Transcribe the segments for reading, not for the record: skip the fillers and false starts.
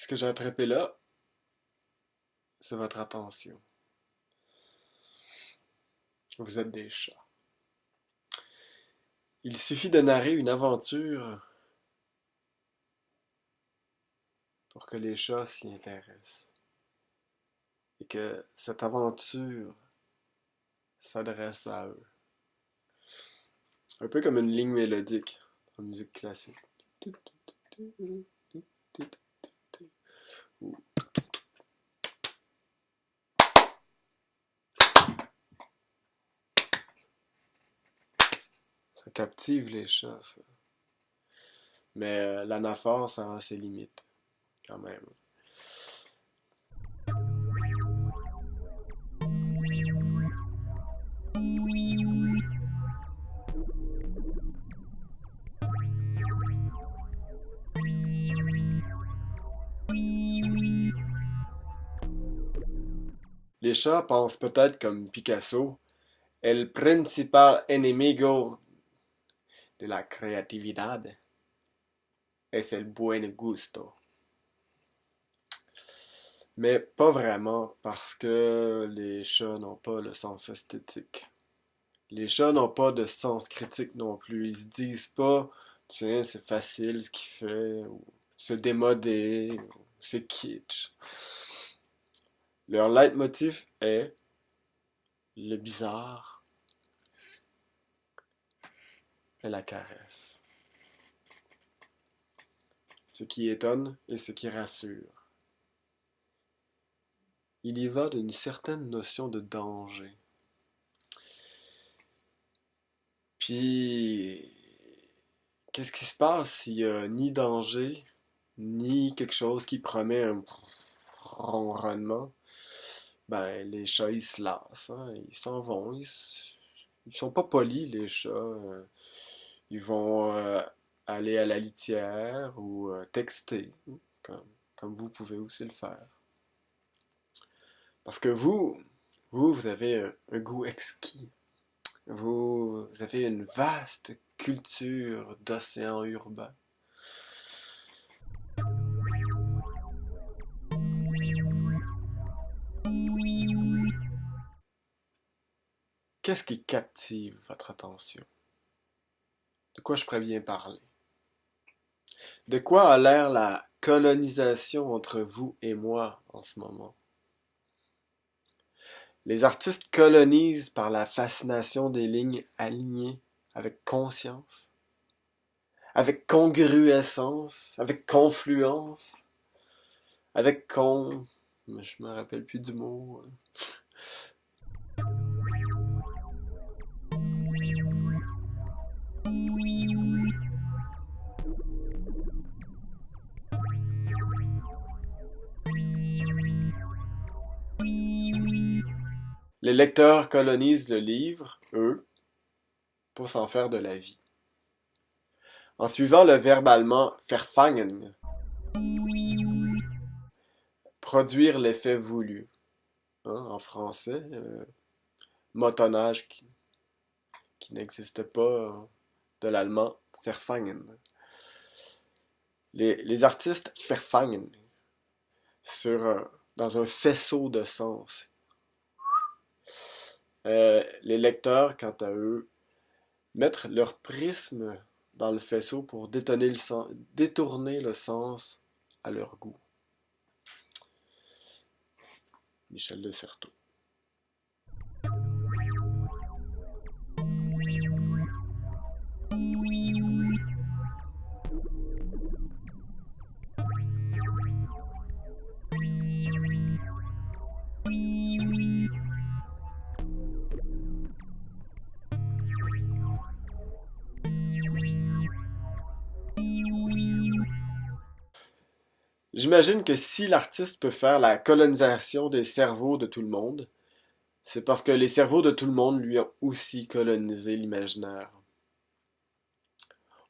Ce que j'ai attrapé là, c'est votre attention. Vous êtes des chats. Il suffit de narrer une aventure pour que les chats s'y intéressent. Et que cette aventure s'adresse à eux. Un peu comme une ligne mélodique en musique classique. Ça captive les chats, ça. Mais l'anaphore, ça a ses limites, quand même. Les chats pensent peut-être comme Picasso, el principal enemigo de la creatividad es el buen gusto. Mais pas vraiment, parce que les chats n'ont pas le sens esthétique. Les chats n'ont pas de sens critique non plus. Ils se disent pas, tiens, c'est facile ce qu'il fait, ou c'est démodé, ou c'est kitsch. Leur leitmotiv est le bizarre et la caresse. Ce qui étonne et ce qui rassure. Il y va d'une certaine notion de danger. Puis, qu'est-ce qui se passe s'il n'y a ni danger, ni quelque chose qui promet un ronronnement? Ben, les chats, ils se lassent, hein, ils s'en vont, ils sont pas polis, les chats. Ils vont aller à la litière ou texter, comme, comme vous pouvez aussi le faire. Parce que vous avez un goût exquis. Vous avez une vaste culture d'océan urbain. Qu'est-ce qui captive votre attention? De quoi je pourrais bien parler? De quoi a l'air la colonisation entre vous et moi en ce moment? Les artistes colonisent par la fascination des lignes alignées avec conscience, avec congruescence, avec confluence, avec con... Mais je me rappelle plus du mot. Les lecteurs colonisent le livre, eux, pour s'en faire de la vie. En suivant le verbe allemand verfangen, produire l'effet voulu. Hein, en français, motonnage qui n'existe pas de l'allemand verfangen. Les artistes verfangen dans un faisceau de sens. Les lecteurs, quant à eux, mettent leur prisme dans le faisceau pour détourner le sens à leur goût. Michel de Certeau. J'imagine que si l'artiste peut faire la colonisation des cerveaux de tout le monde, c'est parce que les cerveaux de tout le monde lui ont aussi colonisé l'imaginaire.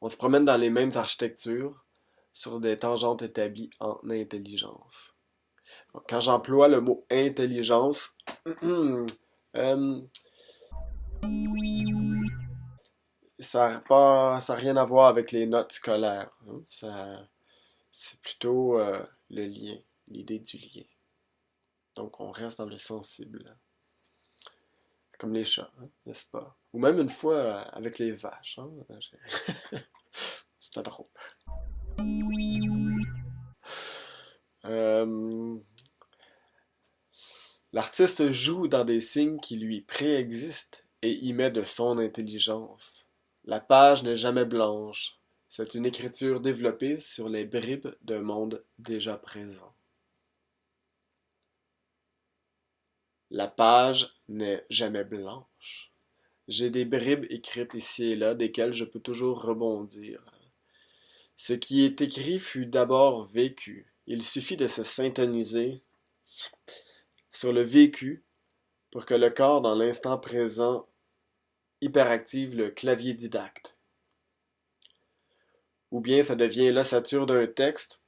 On se promène dans les mêmes architectures, sur des tangentes établies en intelligence. Quand j'emploie le mot intelligence, euh, ça a rien à voir avec les notes scolaires. Hein. C'est plutôt le lien, l'idée du lien. Donc on reste dans le sensible. Comme les chats, hein, n'est-ce pas? Ou même une fois avec les vaches. Hein? C'était drôle. Euh, L'artiste joue dans des signes qui lui préexistent et y met de son intelligence. La page n'est jamais blanche. C'est une écriture développée sur les bribes d'un monde déjà présent. La page n'est jamais blanche. J'ai des bribes écrites ici et là, desquelles je peux toujours rebondir. Ce qui est écrit fut d'abord vécu. Il suffit de se syntoniser sur le vécu pour que le corps, dans l'instant présent, hyperactive le clavier didacte. Ou bien ça devient l'ossature d'un texte,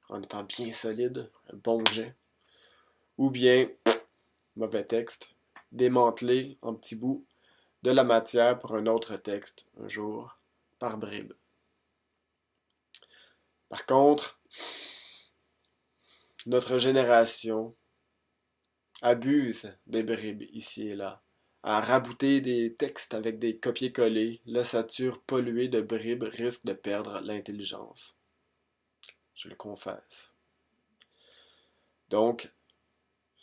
en étant bien solide, un bon jet. Ou bien, mauvais texte, démantelé en petits bouts de la matière pour un autre texte, un jour, par bribes. Par contre, notre génération abuse des bribes ici et là, à rabouter des textes avec des copier-coller, l'ossature polluée de bribes risque de perdre l'intelligence. Je le confesse. Donc,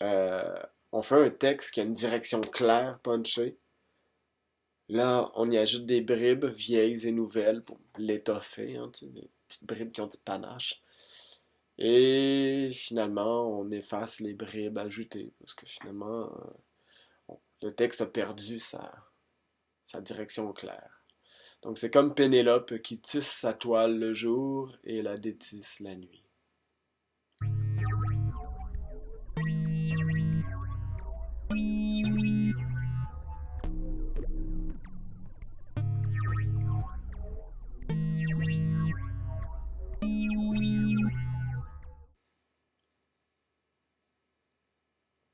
on fait un texte qui a une direction claire, punchée. Là, on y ajoute des bribes vieilles et nouvelles pour l'étoffer, hein, des petites bribes qui ont du panache. Et finalement, on efface les bribes ajoutées, parce que finalement, le texte a perdu sa direction claire. Donc c'est comme Pénélope qui tisse sa toile le jour et la détisse la nuit.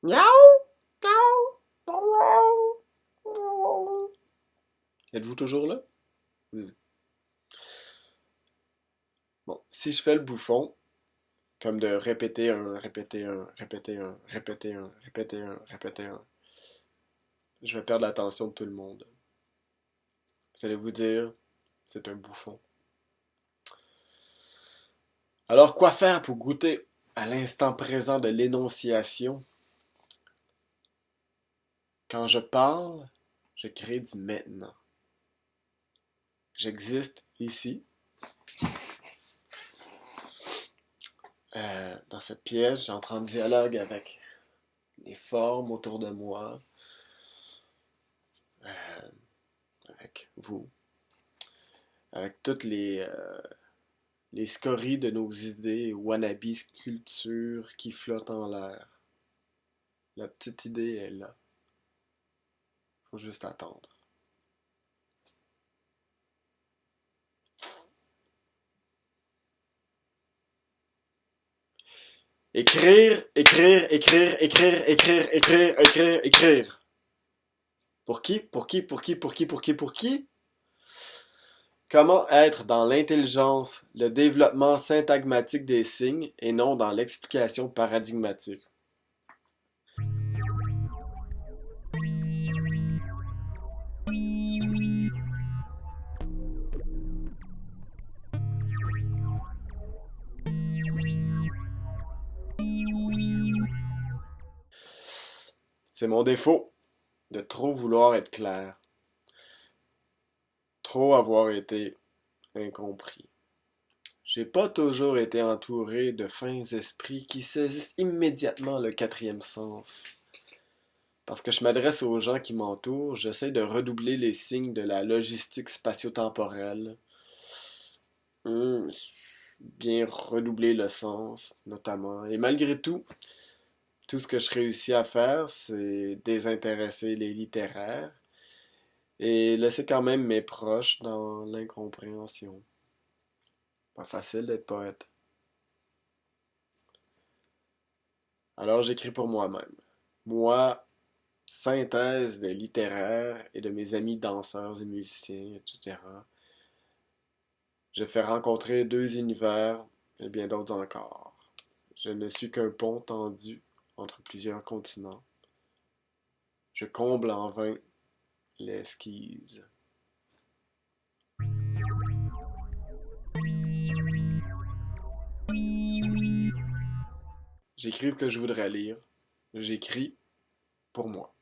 Miaou! Êtes-vous toujours là? Bon, si je fais le bouffon, comme de répéter un, répéter un, répéter un, répéter un, répéter un, répéter un, je vais perdre l'attention de tout le monde. Vous allez vous dire, c'est un bouffon. Alors quoi faire pour goûter à l'instant présent de l'énonciation? Quand je parle, je crée du maintenant. J'existe ici, dans cette pièce, j'entre en dialogue avec les formes autour de moi, euh, avec vous, avec toutes les scories de nos idées, wannabe sculptures qui flottent en l'air. La petite idée est là. Faut juste attendre. Écrire, écrire, écrire, écrire, écrire, écrire, écrire, écrire. Pour qui? Pour qui? Pour qui? Pour qui? Pour qui? Pour qui? Comment être dans l'intelligence, le développement syntagmatique des signes et non dans l'explication paradigmatique? C'est mon défaut, de trop vouloir être clair, trop avoir été incompris. J'ai pas toujours été entouré de fins esprits qui saisissent immédiatement le quatrième sens. Parce que je m'adresse aux gens qui m'entourent, j'essaie de redoubler les signes de la logistique spatio-temporelle. Bien redoubler le sens, notamment. Et malgré tout, tout ce que je réussis à faire, c'est désintéresser les littéraires et laisser quand même mes proches dans l'incompréhension. Pas facile d'être poète. Alors j'écris pour moi-même. Moi, synthèse des littéraires et de mes amis danseurs et musiciens, etc. Je fais rencontrer deux univers et bien d'autres encore. Je ne suis qu'un pont tendu entre plusieurs continents. Je comble en vain l'esquisse. J'écris ce que je voudrais lire. J'écris pour moi.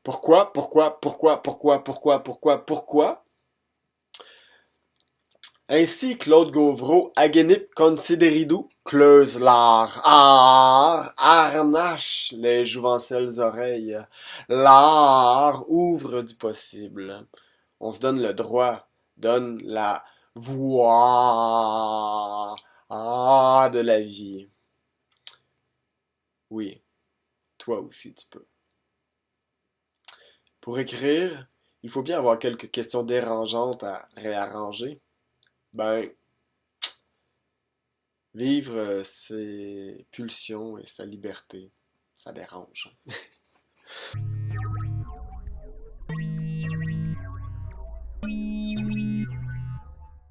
Pourquoi? Ainsi Claude Gauvreau, agenip consideridou, cleuse l'art, harnache les jouvencelles oreilles, l'art ouvre du possible. On se donne le droit, donne la voix de la vie. Oui, toi aussi tu peux. Pour écrire, il faut bien avoir quelques questions dérangeantes à réarranger. Ben, vivre ses pulsions et sa liberté, ça dérange.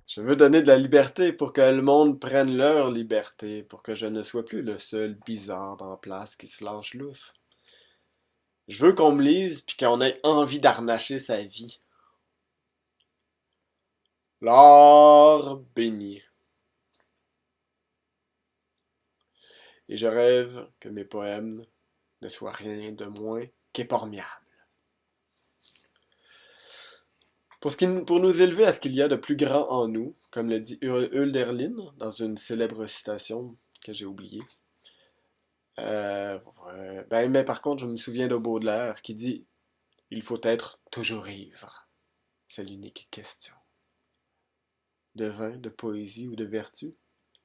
Je veux donner de la liberté pour que le monde prenne leur liberté, pour que je ne sois plus le seul bizarre dans la place qui se lâche lousse. Je veux qu'on me lise puis qu'on ait envie d'arnacher sa vie. L'art béni. Et je rêve que mes poèmes ne soient rien de moins qu'épargnables. Pour nous élever à ce qu'il y a de plus grand en nous, comme le dit Hölderlin dans une célèbre citation que j'ai oubliée. Mais par contre, je me souviens de Baudelaire qui dit « Il faut être toujours ivre. C'est l'unique question. De vin, de poésie ou de vertu,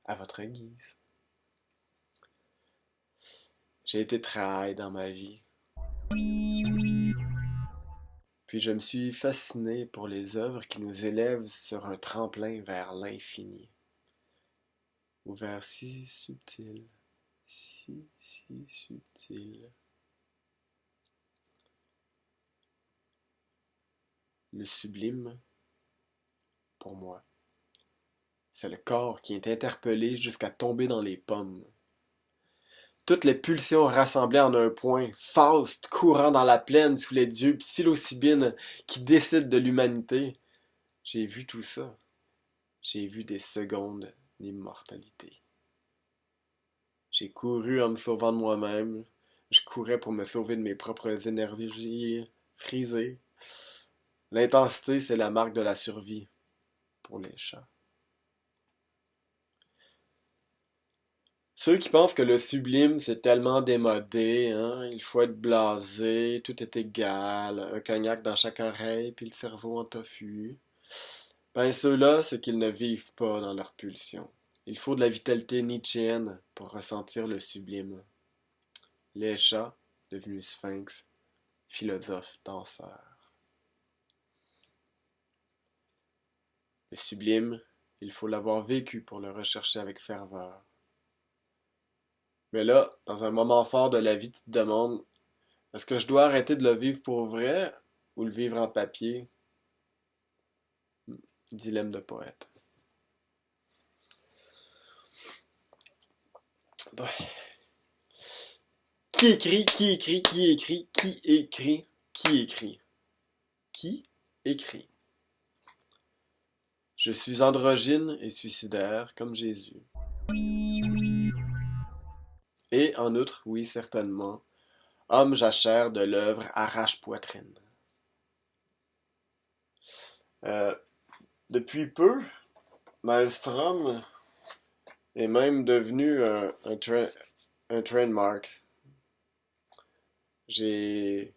à votre guise. » J'ai été trahi dans ma vie. Puis je me suis fasciné pour les œuvres qui nous élèvent sur un tremplin vers l'infini. Ou vers si subtil, si subtil. Le sublime, pour moi, c'est le corps qui est interpellé jusqu'à tomber dans les pommes. Toutes les pulsions rassemblées en un point, Faust courant dans la plaine sous les dieux, psilocybine qui décide de l'humanité. J'ai vu tout ça. J'ai vu des secondes d'immortalité. J'ai couru en me sauvant de moi-même. Je courais pour me sauver de mes propres énergies frisées. L'intensité, c'est la marque de la survie pour les chats. Ceux qui pensent que le sublime, c'est tellement démodé, hein, il faut être blasé, tout est égal, un cognac dans chaque oreille, puis le cerveau en tofu. Ben ceux-là, c'est qu'ils ne vivent pas dans leur pulsion. Il faut de la vitalité nietzschéenne pour ressentir le sublime. Les chats, devenus sphinx, philosophes, danseurs. Le sublime, il faut l'avoir vécu pour le rechercher avec ferveur. Mais là, dans un moment fort de la vie, tu te demandes, est-ce que je dois arrêter de le vivre pour vrai ou le vivre en papier? Dilemme de poète. Bon. Qui écrit? Je suis androgyne et suicidaire comme Jésus. Et en outre, oui, certainement, homme jachère de l'œuvre arrache-poitrine. Euh, Depuis peu, Maelstrom est même devenu un trademark. J'ai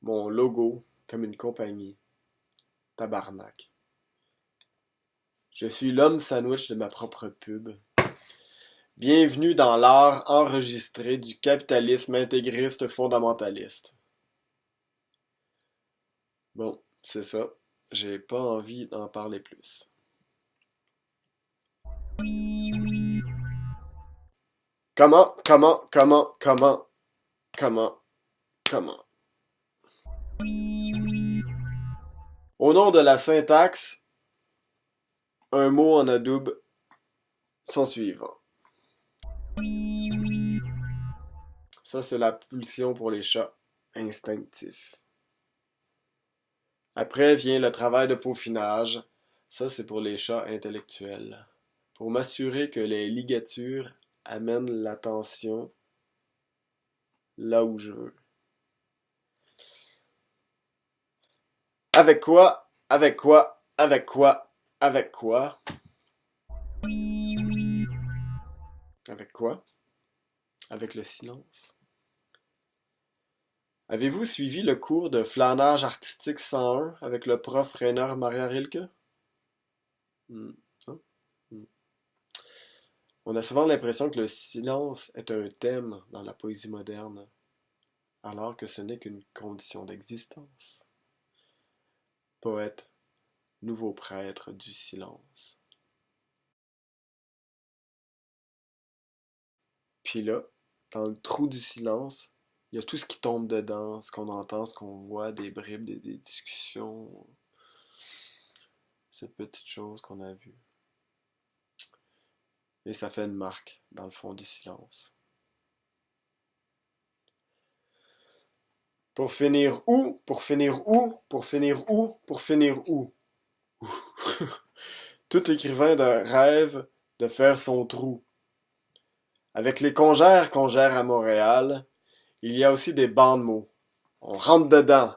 mon logo comme une compagnie. Tabarnak. Je suis l'homme sandwich de ma propre pub. Bienvenue dans l'art enregistré du capitalisme intégriste fondamentaliste. Bon, c'est ça. J'ai pas envie d'en parler plus. Comment? Au nom de la syntaxe, Un mot en adoube son suivant. Ça, c'est la pulsion pour les chats instinctifs. Après vient le travail de peaufinage. Ça, c'est pour les chats intellectuels. Pour m'assurer que les ligatures amènent l'attention là où je veux. Avec quoi? Avec quoi? Avec quoi? Avec quoi? Avec quoi? Avec le silence. Avez-vous suivi le cours de flânage artistique 101 avec le prof Rainer Maria Rilke? Hmm. Hein? Hmm. On a souvent l'impression que le silence est un thème dans la poésie moderne, alors que ce n'est qu'une condition d'existence. Poète, nouveau prêtre du silence. Puis là, dans le trou du silence, il y a tout ce qui tombe dedans, ce qu'on entend, ce qu'on voit, des bribes, des discussions, ces petites choses qu'on a vues. Et ça fait une marque dans le fond du silence. Pour finir où? Pour finir où? Pour finir où? Pour finir où? Tout écrivain de rêve de faire son trou. Avec les congères qu'on gère à Montréal, il y a aussi des bancs de mots. On rentre dedans.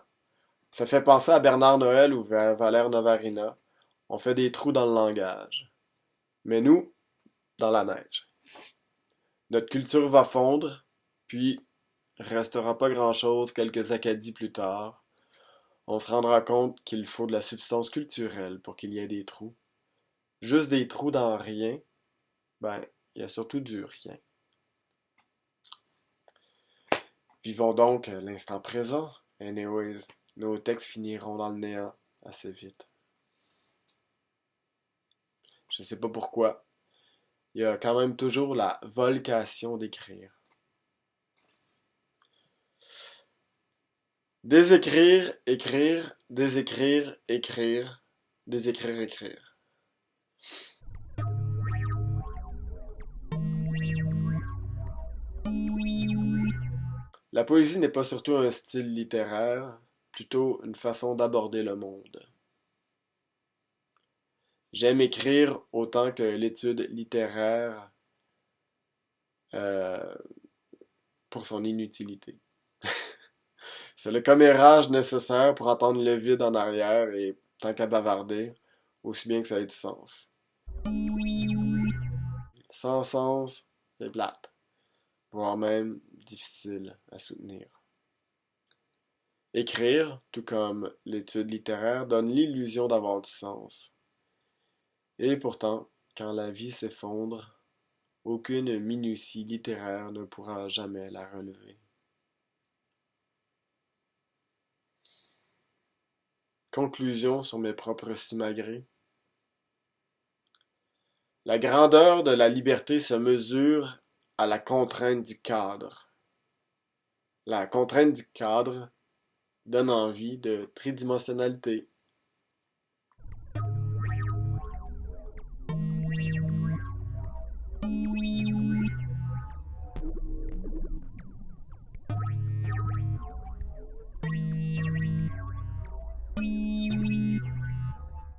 Ça fait penser à Bernard Noël ou Valère Novarina. On fait des trous dans le langage. Mais nous, dans la neige. Notre culture va fondre, puis restera pas grand-chose quelques acadies plus tard. On se rendra compte qu'il faut de la substance culturelle pour qu'il y ait des trous. Juste des trous dans rien, ben, il y a surtout du rien. Vivons donc l'instant présent. Anyways, nos textes finiront dans le néant assez vite. Je sais pas pourquoi. Il y a quand même toujours la vocation d'écrire. Désécrire, écrire, désécrire, écrire, désécrire, écrire. La poésie n'est pas surtout un style littéraire, plutôt une façon d'aborder le monde. J'aime écrire autant que l'étude littéraire euh, pour son inutilité. C'est le commérage nécessaire pour entendre le vide en arrière et tant qu'à bavarder, aussi bien que ça ait du sens. Sans sens, c'est plate, voire même difficile à soutenir. Écrire, tout comme l'étude littéraire, donne l'illusion d'avoir du sens. Et pourtant, quand la vie s'effondre, aucune minutie littéraire ne pourra jamais la relever. Conclusion sur mes propres simagrées. La grandeur de la liberté se mesure à la contrainte du cadre. La contrainte du cadre donne envie de tridimensionnalité.